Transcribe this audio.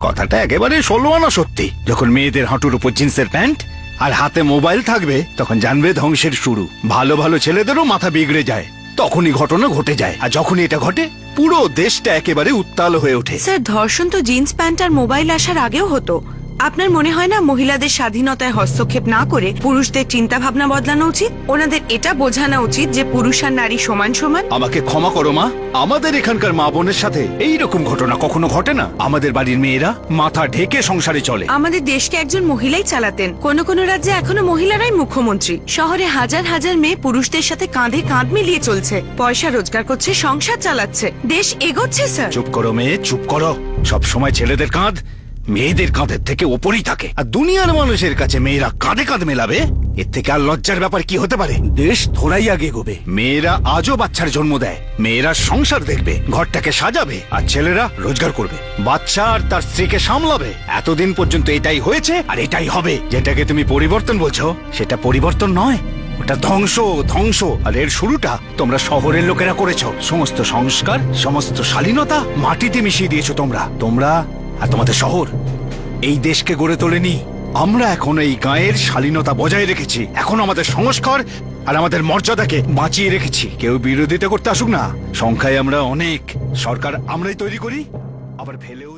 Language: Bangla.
কথাটা একেবারে 16 আনা সত্যি। যখন মেয়েদের হাঁটুর উপর জিন্সের প্যান্ট আর হাতে মোবাইল থাকবে তখন জানবে ধ্বংসের শুরু। ভালো ভালো ছেলেদেরও মাথা বিগড়ে যায়, তখনই ঘটনা ঘটে যায়। আর যখনই এটা ঘটে পুরো দেশটা একেবারে উত্তাল হয়ে ওঠে। স্যার, ধর্ষণ তো জিন্স প্যান্ট আর মোবাইল আসার আগেও হতো। আপনার মনে হয় না মহিলাদের স্বাধীনতায় হস্তক্ষেপ না করে পুরুষদের চিন্তা ভাবনা বদলানো উচিত? ওনাদের এটা বোঝানো উচিত যে পুরুষ আর নারী সমান সমান। আমাকে ক্ষমা করো মা, আমাদের এখানকার মা বোনের সাথে এইরকম ঘটনা কখনো ঘটে না। আমাদের বাড়ির মেয়েরা মাথা ঢেকে সংসারে চলে। আমাদের দেশকে একজন মহিলাই চালাতেন। কোন কোন রাজ্যে এখনো মহিলারাই মুখ্যমন্ত্রী। শহরে হাজার হাজার মেয়ে পুরুষদের সাথে কাঁধে কাঁধ মিলিয়ে চলছে, পয়সা রোজগার করছে, সংসার চালাচ্ছে, দেশ এগোচ্ছে। স্যার চুপ করো মেয়ে, চুপ করো। সব সময় ছেলেদের কাঁধ মেয়েদের কাঁধের থেকে ওপরেই থাকে, আর দুনিয়ার মানুষের কাছে মেয়েরা কাঁধে কাঁধ মেলাবে, এর থেকে আর লজ্জার ব্যাপার কি হতে পারে? দেশ থোড়াই আগে এগোবে। মেয়েরা আজও বাচ্চার জন্ম দেয়, মেয়েরা সংসার দেখবে, ঘরটাকে সাজাবে, আর ছেলেরা রোজগার করবে, বাচ্চা আর তার স্ত্রীকে সামলাবে। এতদিন পর্যন্ত এটাই হয়েছে আর এটাই হবে। যেটাকে তুমি পরিবর্তন বলছো সেটা পরিবর্তন নয়, ওটা ধ্বংস, ধ্বংস। আর এর শুরুটা তোমরা শহরের লোকেরা করেছো। সমস্ত সংস্কার, সমস্ত শালীনতা মাটিতে মিশিয়ে দিয়েছো তোমরা আর তোমাদের শহর এই দেশকে গড়ে তোলেনি। আমরা এখন এই গায়ের শালীনতা বজায় রেখেছি, এখন আমাদের সংস্কার আর আমাদের মর্যাদাকে বাঁচিয়ে রেখেছি। কেউ বিরোধিতা করতে আসুক না, সংখ্যায় আমরা অনেক, সরকার আমরাই তৈরি করি, আবার ফেলেও